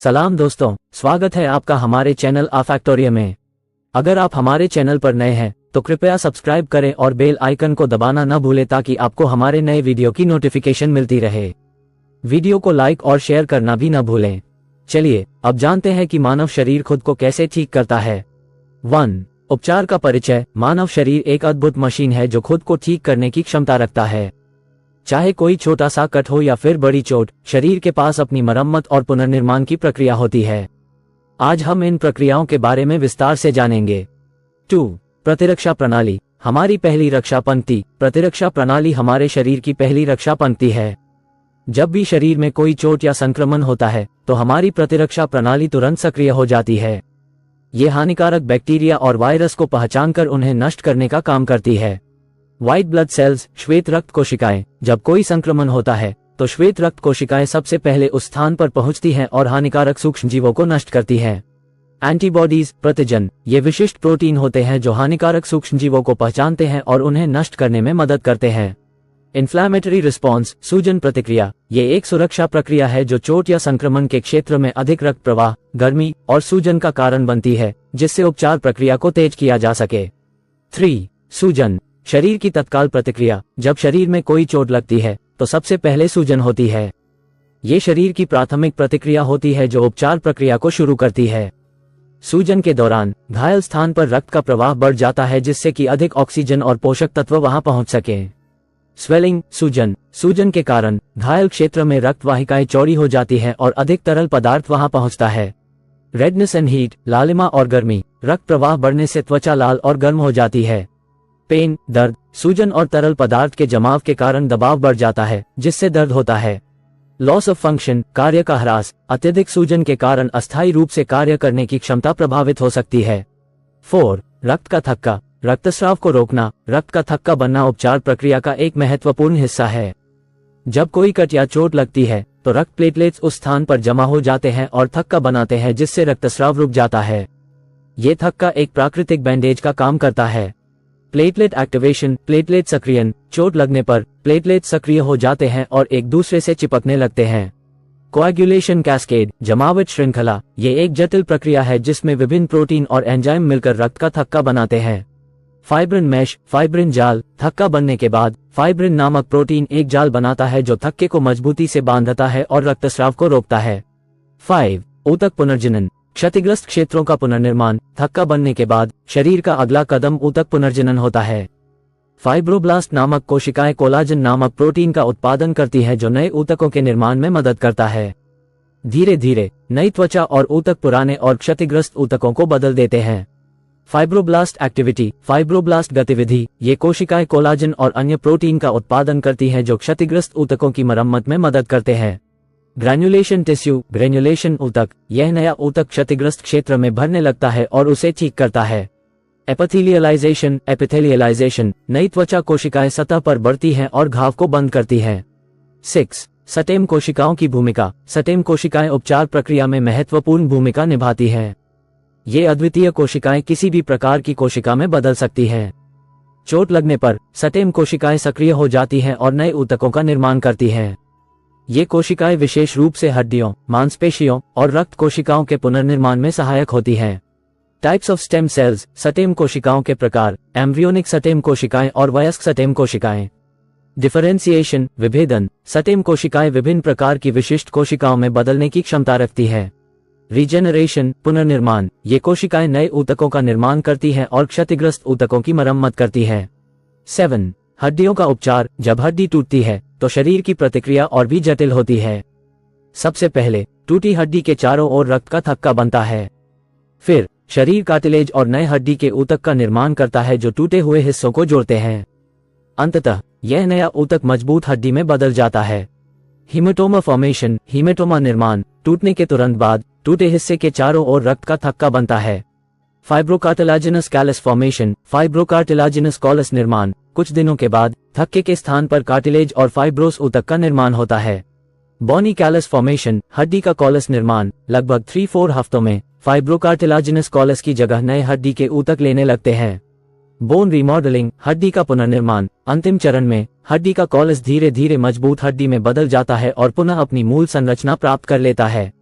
सलाम दोस्तों, स्वागत है आपका हमारे चैनल आ फैक्टोरिया में। अगर आप हमारे चैनल पर नए हैं तो कृपया सब्सक्राइब करें और बेल आइकन को दबाना न भूलें ताकि आपको हमारे नए वीडियो की नोटिफिकेशन मिलती रहे। वीडियो को लाइक और शेयर करना भी न भूलें। चलिए अब जानते हैं कि मानव शरीर खुद को कैसे ठीक करता है। 1. उपचार का परिचय। मानव शरीर एक अद्भुत मशीन है जो खुद को ठीक करने की क्षमता रखता है। चाहे कोई छोटा सा कट हो या फिर बड़ी चोट, शरीर के पास अपनी मरम्मत और पुनर्निर्माण की प्रक्रिया होती है। आज हम इन प्रक्रियाओं के बारे में विस्तार से जानेंगे। 2. प्रतिरक्षा प्रणाली। हमारी पहली रक्षा पंक्ति। प्रतिरक्षा प्रणाली हमारे शरीर की पहली रक्षा पंक्ति है। जब भी शरीर में कोई चोट या संक्रमण होता है तो हमारी प्रतिरक्षा प्रणाली तुरंत सक्रिय हो जाती है। ये हानिकारक बैक्टीरिया और वायरस को पहचानकर उन्हें नष्ट करने का काम करती है। व्हाइट ब्लड सेल्स, श्वेत रक्त कोशिकाएं। जब कोई संक्रमण होता है तो श्वेत रक्त कोशिकाएं सबसे पहले उस स्थान पर पहुंचती हैं और हानिकारक सूक्ष्मजीवों को नष्ट करती हैं। एंटीबॉडीज, प्रतिजन, ये विशिष्ट प्रोटीन होते हैं जो हानिकारक सूक्ष्मजीवों को पहचानते हैं और उन्हें नष्ट करने में मदद करते हैं। इन्फ्लेमेटरी रिस्पॉन्स, सूजन प्रतिक्रिया, ये एक सुरक्षा प्रक्रिया है जो चोट या संक्रमण के क्षेत्र में अधिक रक्त प्रवाह, गर्मी और सूजन का कारण बनती है, जिससे उपचार प्रक्रिया को तेज किया जा सके। 3. सूजन, शरीर की तत्काल प्रतिक्रिया। जब शरीर में कोई चोट लगती है तो सबसे पहले सूजन होती है। ये शरीर की प्राथमिक प्रतिक्रिया होती है जो उपचार प्रक्रिया को शुरू करती है। सूजन के दौरान घायल स्थान पर रक्त का प्रवाह बढ़ जाता है जिससे कि अधिक ऑक्सीजन और पोषक तत्व वहां पहुंच सकें। स्वेलिंग, सूजन, सूजन के कारण घायल क्षेत्र में रक्त वाहिकाएं चौड़ी हो जाती हैं और अधिक तरल पदार्थ वहां पहुंचता है। रेडनेस एंड हीट, लालिमा और गर्मी, रक्त प्रवाह बढ़ने से त्वचा लाल और गर्म हो जाती है। पेन, दर्द, सूजन और तरल पदार्थ के जमाव के कारण दबाव बढ़ जाता है जिससे दर्द होता है। लॉस ऑफ फंक्शन, कार्य का ह्रास, अत्यधिक सूजन के कारण अस्थायी रूप से कार्य करने की क्षमता प्रभावित हो सकती है। 4. रक्त का थक्का, रक्तस्राव को रोकना। रक्त का थक्का बनना उपचार प्रक्रिया का एक महत्वपूर्ण हिस्सा है। जब कोई कट या चोट लगती है तो रक्त प्लेटलेट्स उस स्थान पर जमा हो जाते हैं और थक्का बनाते हैं जिससे रक्तस्राव रुक जाता है। ये थक्का एक प्राकृतिक बैंडेज का काम करता है। प्लेटलेट एक्टिवेशन, प्लेटलेट सक्रियण, चोट लगने पर प्लेटलेट सक्रिय हो जाते हैं और एक दूसरे से चिपकने लगते हैं। कोएगुलेशन कैस्केड, जमावट श्रृंखला, ये एक जटिल प्रक्रिया है जिसमें विभिन्न प्रोटीन और एंजाइम मिलकर रक्त का थक्का बनाते हैं। फाइब्रिन मैश, फाइब्रिन जाल, थक्का बनने के बाद फाइब्रिन नामक प्रोटीन एक जाल बनाता है जो थक्के को मजबूती से बांधता है और रक्तस्राव को रोकता है। 5. ऊतक पुनर्जनन, क्षतिग्रस्त क्षेत्रों का पुनर्निर्माण। थक्का बनने के बाद शरीर का अगला कदम ऊतक पुनर्जनन होता है। फाइब्रोब्लास्ट नामक कोशिकाएं कोलाजन नामक प्रोटीन का उत्पादन करती हैं जो नए ऊतकों के निर्माण में मदद करता है। धीरे धीरे नई त्वचा और ऊतक पुराने और क्षतिग्रस्त ऊतकों को बदल देते हैं। फाइब्रोब्लास्ट एक्टिविटी, फाइब्रोब्लास्ट गतिविधि, ये कोशिकाएं कोलाजन और अन्य प्रोटीन का उत्पादन करती हैं जो क्षतिग्रस्त ऊतकों की मरम्मत में मदद करते हैं। ग्रैन्युलेशन टिश्यू, ग्रैन्युलेशन ऊतक, यह नया ऊतक क्षतिग्रस्त क्षेत्र में भरने लगता है और उसे ठीक करता है। एपिथेलियलाइजेशन, एपिथेलियलाइजेशन, नई त्वचा कोशिकाएं सतह पर बढ़ती हैं और घाव को बंद करती हैं। 6. सटेम कोशिकाओं की भूमिका, सटेम कोशिकाएं उपचार प्रक्रिया में महत्वपूर्ण भूमिका निभाती हैं। ये अद्वितीय कोशिकाएं किसी भी प्रकार की कोशिका में बदल सकती हैं। चोट लगने पर सटेम कोशिकाएं सक्रिय हो जाती हैं और नए ऊतकों का निर्माण करती हैं। ये कोशिकाएं विशेष रूप से हड्डियों, मांसपेशियों और रक्त कोशिकाओं के पुनर्निर्माण में सहायक होती हैं। टाइप्स ऑफ स्टेम सेल्स, सटेम कोशिकाओं के प्रकार, एम्ब्रियोनिक सटेम कोशिकाएं और वयस्क सटेम कोशिकाएं। डिफरेंशिएशन, विभेदन, सटेम कोशिकाएं विभिन्न प्रकार की विशिष्ट कोशिकाओं में बदलने की क्षमता रखती हैं। रीजेनरेशन, पुनर्निर्माण, ये कोशिकाएं नए ऊतकों का निर्माण करती हैं और क्षतिग्रस्त ऊतकों की मरम्मत करती हैं। 7. हड्डियों का उपचार, जब हड्डी टूटती है तो शरीर की प्रतिक्रिया और भी जटिल होती है। सबसे पहले टूटी हड्डी के चारों ओर रक्त का थक्का बनता है। फिर शरीर कार्टिलेज और नए हड्डी के ऊतक का निर्माण करता है जो टूटे हुए हिस्सों को जोड़ते हैं। अंततः यह नया ऊतक मजबूत हड्डी में बदल जाता है। हीमेटोमा फॉर्मेशन, हीमेटोमा निर्माण, टूटने के तुरंत बाद टूटे हिस्से के चारों ओर रक्त का थक्का बनता है। फाइब्रोकार्टिलाजिनस कैलस फॉर्मेशन, फाइब्रोकार्टिलाजिनस कॉलस निर्माण, कुछ दिनों के बाद थक्के के स्थान पर कार्टिलेज और फाइब्रोस ऊतक का निर्माण होता है। बॉनी कैलस फॉर्मेशन, हड्डी का कॉलस निर्माण, लगभग 3-4 हफ्तों में फाइब्रोकार्टिलाजिनस कॉलस की जगह नए हड्डी के ऊतक लेने लगते हैं। बोन रिमॉडलिंग, हड्डी का पुनर्निर्माण, अंतिम चरण में हड्डी का कॉलस धीरे धीरे मजबूत हड्डी में बदल जाता है और पुनः अपनी मूल संरचना प्राप्त कर लेता है।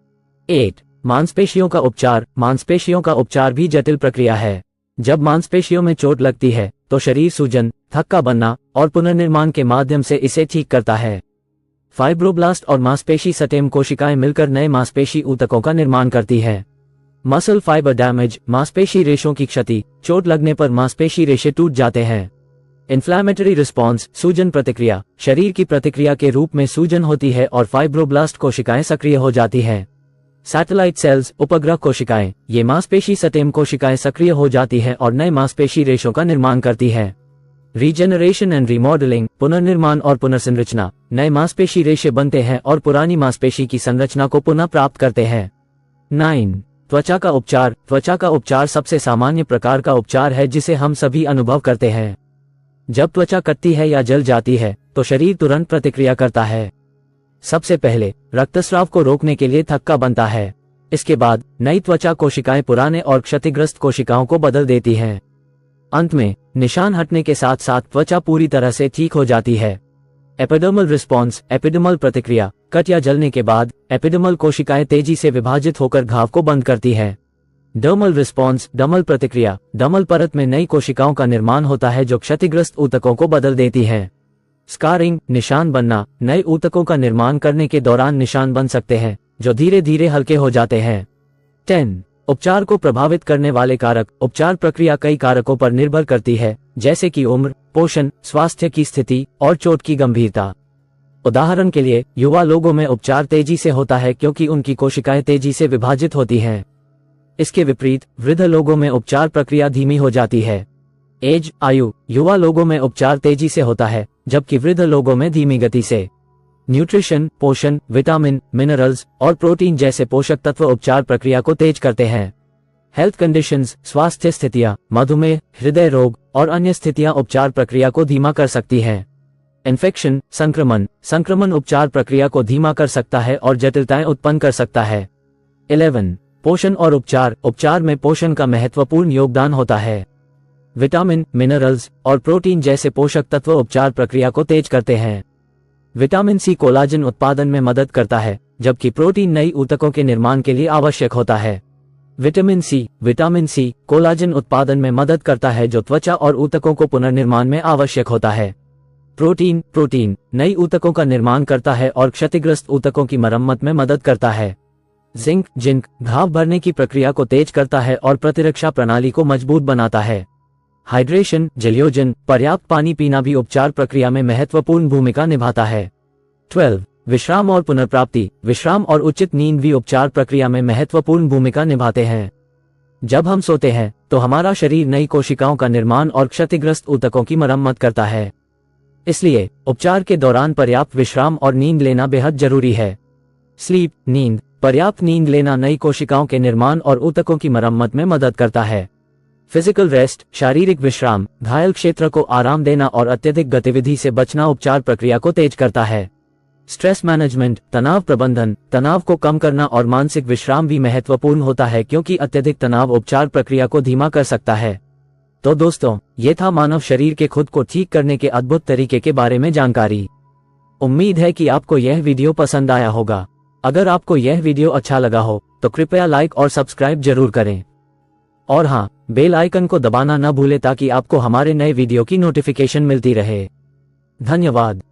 8. मांसपेशियों का उपचार। मांसपेशियों का उपचार भी जटिल प्रक्रिया है। जब मांसपेशियों में चोट लगती है तो शरीर सूजन, थक्का बनना और पुनर्निर्माण के माध्यम से इसे ठीक करता है। फाइब्रोब्लास्ट और मांसपेशी स्टेम कोशिकाएं मिलकर नए मांसपेशी ऊतकों का निर्माण करती है। मसल फाइबर डैमेज, मांसपेशी रेशों की क्षति। चोट लगने पर मांसपेशी रेशे टूट जाते हैं। इन्फ्लेमेटरी रिस्पॉन्स, सूजन प्रतिक्रिया। शरीर की प्रतिक्रिया के रूप में सूजन होती है और फाइब्रोब्लास्ट कोशिकाएं सक्रिय हो जाती हैं। सैटेलाइट सेल्स, उपग्रह कोशिकाएं। ये मांसपेशी स्टेम कोशिकाएं सक्रिय हो जाती हैं और नए मांसपेशी रेशों का निर्माण करती हैं। रीजेनरेशन एंड रिमॉडलिंग, पुनर्निर्माण और पुनर्संरचना। नए मांसपेशी रेशे बनते हैं और पुरानी मांसपेशी की संरचना को पुनः प्राप्त करते हैं। 9. त्वचा का उपचार। त्वचा का उपचार सबसे सामान्य प्रकार का उपचार है जिसे हम सभी अनुभव करते हैं। जब त्वचा कटती है या जल जाती है तो शरीर तुरंत प्रतिक्रिया करता है। सबसे पहले रक्तस्राव को रोकने के लिए थक्का बनता है। इसके बाद नई त्वचा कोशिकाएं पुराने और क्षतिग्रस्त कोशिकाओं को बदल देती हैं। अंत में निशान हटने के साथ साथ त्वचा पूरी तरह से ठीक हो जाती है। एपिडर्मल रिस्पॉन्स, एपिडर्मल प्रतिक्रिया। कट या जलने के बाद एपिडर्मल कोशिकाएं तेजी से विभाजित होकर घाव को बंद करती हैं। डर्मल रिस्पॉन्स, डर्मल प्रतिक्रिया। डर्मल परत में नई कोशिकाओं का निर्माण होता है जो क्षतिग्रस्त ऊतकों को बदल देती हैं। स्कारिंग, निशान बनना। नए ऊतकों का निर्माण करने के दौरान निशान बन सकते हैं जो धीरे धीरे हल्के हो जाते हैं। 10. उपचार को प्रभावित करने वाले कारक। उपचार प्रक्रिया कई कारकों पर निर्भर करती है, जैसे कि उम्र, पोषण, स्वास्थ्य की स्थिति और चोट की गंभीरता। उदाहरण के लिए युवा लोगों में उपचार तेजी से होता है क्योंकि उनकी कोशिकाएं तेजी से विभाजित होती हैं। इसके विपरीत वृद्ध लोगों में उपचार प्रक्रिया धीमी हो जाती है। एज, आयु। युवा लोगों में उपचार तेजी से होता है जबकि वृद्ध लोगों में धीमी गति से। न्यूट्रिशन, पोषण, विटामिन, मिनरल्स और प्रोटीन जैसे पोषक तत्व उपचार प्रक्रिया को तेज करते हैं। हेल्थ कंडीशंस, स्वास्थ्य स्थितियां, मधुमेह, हृदय रोग और अन्य स्थितियां उपचार प्रक्रिया को धीमा कर सकती हैं। इन्फेक्शन, संक्रमण। संक्रमण उपचार प्रक्रिया को धीमा कर सकता है और जटिलताएं उत्पन्न कर सकता है। 11. पोषण और उपचार। उपचार में पोषण का महत्वपूर्ण योगदान होता है। विटामिन, मिनरल्स और प्रोटीन जैसे पोषक तत्व उपचार प्रक्रिया को तेज करते हैं। विटामिन सी कोलाजन उत्पादन में मदद करता है, जबकि प्रोटीन नई ऊतकों के निर्माण के लिए आवश्यक होता है। विटामिन सी कोलाजन उत्पादन में मदद करता है जो त्वचा और ऊतकों को पुनर्निर्माण में आवश्यक होता है। प्रोटीन नई ऊतकों का निर्माण करता है और क्षतिग्रस्त ऊतकों की मरम्मत में मदद करता है। जिंक घाव भरने की प्रक्रिया को तेज करता है और प्रतिरक्षा प्रणाली को मजबूत बनाता है। हाइड्रेशन, जलयोजन, पर्याप्त पानी पीना भी उपचार प्रक्रिया में महत्वपूर्ण भूमिका निभाता है। 12. विश्राम और पुनर्प्राप्ति। विश्राम और उचित नींद भी उपचार प्रक्रिया में महत्वपूर्ण भूमिका निभाते हैं। जब हम सोते हैं तो हमारा शरीर नई कोशिकाओं का निर्माण और क्षतिग्रस्त ऊतकों की मरम्मत करता है। इसलिए उपचार के दौरान पर्याप्त विश्राम और नींद लेना बेहद जरूरी है। स्लीप, नींद। पर्याप्त नींद लेना नई कोशिकाओं के निर्माण और ऊतकों की मरम्मत में मदद करता है। फिजिकल रेस्ट, शारीरिक विश्राम, घायल क्षेत्र को आराम देना और अत्यधिक गतिविधि से बचना उपचार प्रक्रिया को तेज करता है। स्ट्रेस मैनेजमेंट, तनाव प्रबंधन। तनाव को कम करना और मानसिक विश्राम भी महत्वपूर्ण होता है क्योंकि अत्यधिक तनाव उपचार प्रक्रिया को धीमा कर सकता है। तो दोस्तों, ये था मानव शरीर के खुद को ठीक करने के अद्भुत तरीके के बारे में जानकारी। उम्मीद है कि आपको यह वीडियो पसंद आया होगा। अगर आपको यह वीडियो अच्छा लगा हो तो कृपया लाइक और सब्सक्राइब जरूर करें। और हाँ, बेल आइकन को दबाना न भूलें ताकि आपको हमारे नए वीडियो की नोटिफिकेशन मिलती रहे। धन्यवाद।